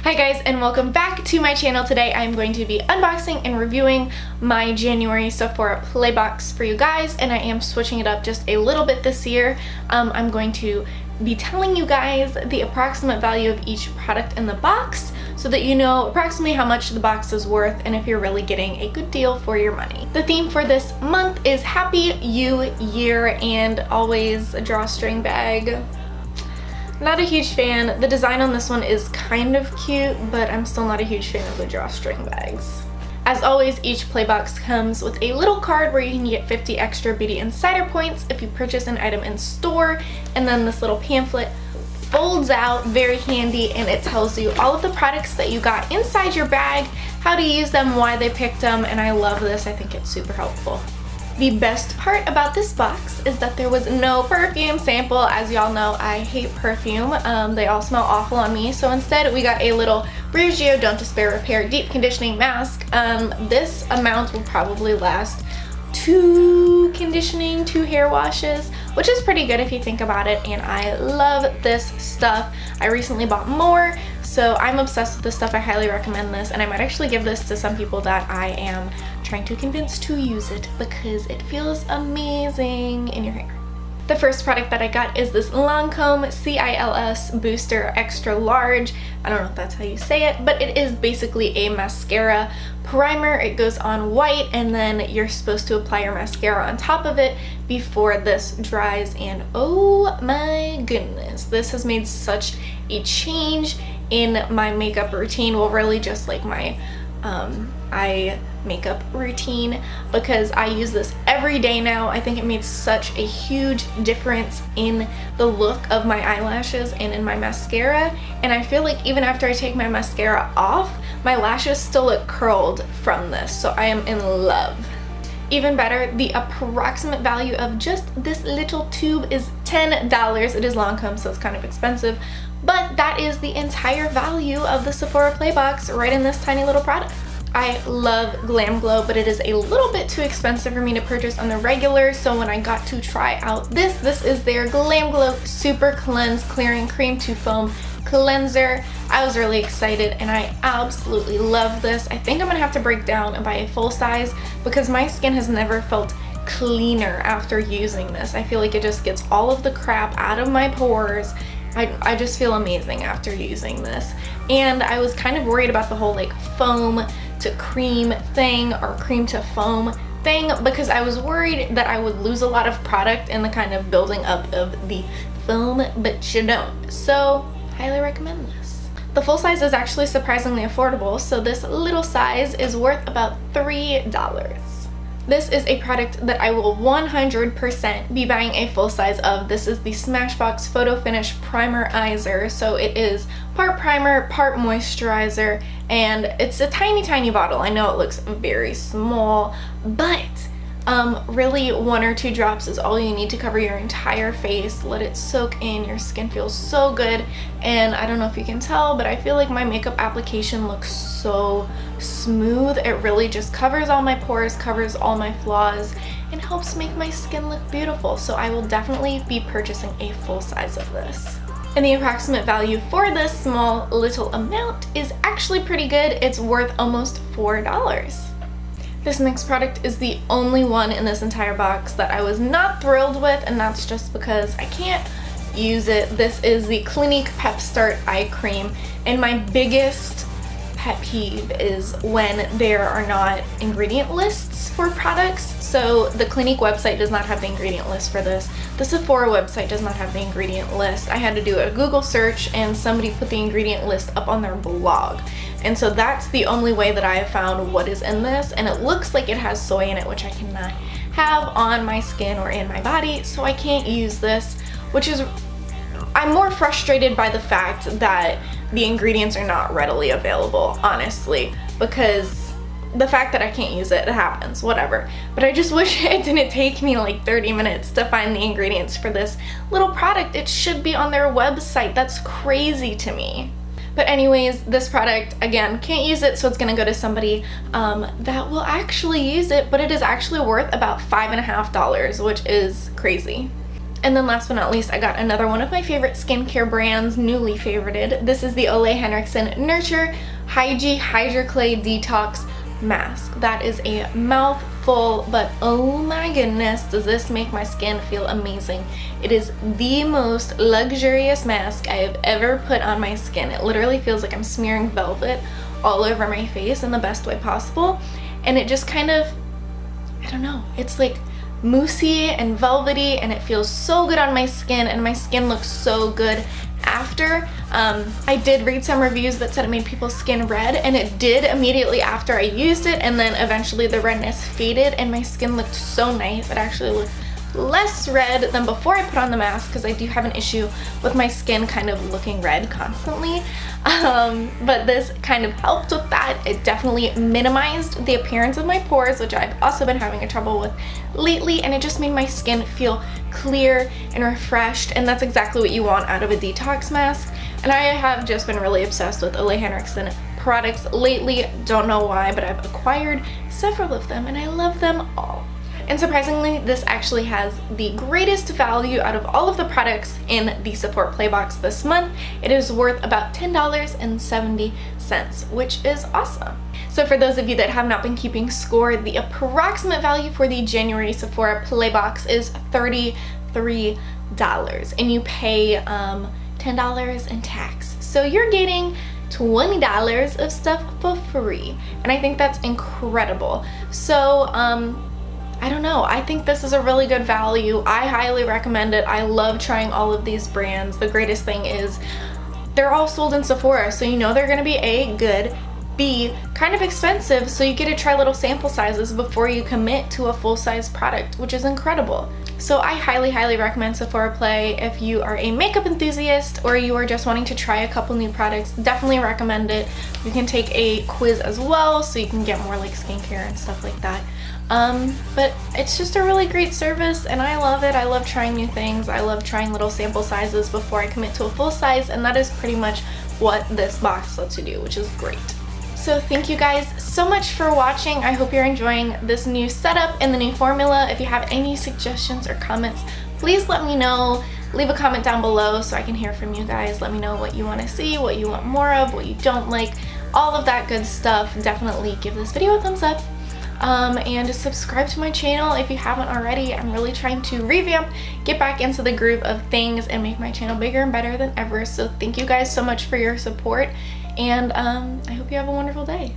Hi guys, and welcome back to my channel. Today I'm going to be unboxing and reviewing my January Sephora Play Box for you guys, and I am switching it up just a little bit this year. I'm going to be telling you guys the approximate value of each product in the box so that you know approximately how much the box is worth and if you're really getting a good deal for your money. The theme for this month is Happy You Year and always a drawstring bag. Not a huge fan. The design on this one is kind of cute, but I'm still not a huge fan of the drawstring bags. As always, each play box comes with a little card where you can get 50 extra Beauty Insider points if you purchase an item in store, and then this little pamphlet folds out, very handy, and it tells you all of the products that you got inside your bag, how to use them, why they picked them, and I love this. I think it's super helpful. The best part about this box is that there was no perfume sample. As y'all know, I hate perfume. They all smell awful on me. So instead, we got a little Brugio Don't Despair Repair Deep Conditioning Mask. This amount will probably last 2 hair washes, which is pretty good if you think about it, and I love this stuff. I recently bought more, so I'm obsessed with this stuff. I highly recommend this, and I might actually give this to some people that I am trying to convince to use it because it feels amazing in your hair. The first product that I got is this Lancome CILS Booster Extra Large. I don't know if that's how you say it, but it is basically a mascara primer. It goes on white, and then you're supposed to apply your mascara on top of it before this dries, and oh my goodness, this has made such a change in my makeup routine. Well, really just like my eye makeup routine, because I use this every day now. I think it made such a huge difference in the look of my eyelashes and in my mascara, and I feel like even after I take my mascara off, my lashes still look curled from this, so I am in love. Even better, the approximate value of just this little tube is $10. It is Lancome, so it's kind of expensive, but that is the entire value of the Sephora Play Box right in this tiny little product. I love Glam Glow, but it is a little bit too expensive for me to purchase on the regular, so when I got to try out this is their Glam Glow Super Cleanse Clearing Cream to Foam Cleanser. I was really excited, and I absolutely love this. I think I'm gonna have to break down and buy a full size because my skin has never felt cleaner after using this. I feel like it just gets all of the crap out of my pores. I just feel amazing after using this, and I was kind of worried about the whole like foam to cream thing or cream to foam thing because I was worried that I would lose a lot of product in the kind of building up of the foam, but you don't. So highly recommend this. The full size is actually surprisingly affordable, so this little size is worth about $3. This is a product that I will 100% be buying a full size of. This is the Smashbox Photo Finish Primerizer. So it is part primer, part moisturizer, and it's a tiny bottle. I know it looks very small, but really 1 or 2 drops is all you need to cover your entire face. Let it soak in. Your skin feels so good, and I don't know if you can tell, but I feel like my makeup application looks so smooth. It really just covers all my pores, covers all my flaws, and helps make my skin look beautiful. So I will definitely be purchasing a full size of this. And the approximate value for this small little amount is actually pretty good. It's worth almost $4. This next product is the only one in this entire box that I was not thrilled with, and that's just because I can't use it. This is the Clinique Pep-Start Eye Cream, and my biggest pet peeve is when there are not ingredient lists for products. So the Clinique website does not have the ingredient list for this. The Sephora website does not have the ingredient list. I had to do a Google search, and somebody put the ingredient list up on their blog. And so that's the only way that I have found what is in this, and it looks like it has soy in it, which I cannot have on my skin or in my body, so I can't use this, which is, I'm more frustrated by the fact that the ingredients are not readily available, honestly, because the fact that I can't use it, it happens, whatever. But I just wish it didn't take me like 30 minutes to find the ingredients for this little product. It should be on their website. That's crazy to me. But anyways, this product, again, can't use it, so it's gonna go to somebody that will actually use it, but it is actually worth about $5.50, which is crazy. And then last but not least, I got another one of my favorite skincare brands, newly favorited. This is the Ole Henriksen Nurture Hydra Clay Detox Mask. That is a mouthful, but oh my goodness, does this make my skin feel amazing. It is the most luxurious mask I have ever put on my skin. It literally feels like I'm smearing velvet all over my face in the best way possible. And it just kind of, I don't know, it's like moussey and velvety, and it feels so good on my skin, and my skin looks so good after. I did read some reviews that said it made people's skin red, and it did immediately after I used it, and then eventually the redness faded and my skin looked so nice. It actually looked less red than before I put on the mask, because I do have an issue with my skin kind of looking red constantly. But this kind of helped with that. It definitely minimized the appearance of my pores, which I've also been having a trouble with lately, and it just made my skin feel clear and refreshed, and that's exactly what you want out of a detox mask. And I have just been really obsessed with Ole Henriksen products lately. Don't know why, but I've acquired several of them and I love them all. And surprisingly, this actually has the greatest value out of all of the products in the Sephora Playbox this month. It is worth about $10.70, which is awesome. So for those of you that have not been keeping score, the approximate value for the January Sephora Playbox is $33, and you pay $10 in tax. So you're getting $20 of stuff for free, and I think that's incredible. So I don't know, I think this is a really good value. I highly recommend it. I love trying all of these brands. The greatest thing is they're all sold in Sephora, so you know they're gonna be A, good, B, kind of expensive, so you get to try little sample sizes before you commit to a full-size product, which is incredible. So I highly recommend Sephora Play if you are a makeup enthusiast or you are just wanting to try a couple new products. Definitely recommend it. You can take a quiz as well, so you can get more like skincare and stuff like that. But it's just a really great service, and I love it. I love trying new things. I love trying little sample sizes before I commit to a full size, and that is pretty much what this box lets you do, which is great. So thank you guys so much for watching. I hope you're enjoying this new setup and the new formula. If you have any suggestions or comments, please let me know. Leave a comment down below so I can hear from you guys. Let me know what you want to see, what you want more of, what you don't like, all of that good stuff. Definitely give this video a thumbs up. And subscribe to my channel if you haven't already. I'm really trying to revamp, get back into the groove of things, and make my channel bigger and better than ever. So thank you guys so much for your support, and I hope you have a wonderful day.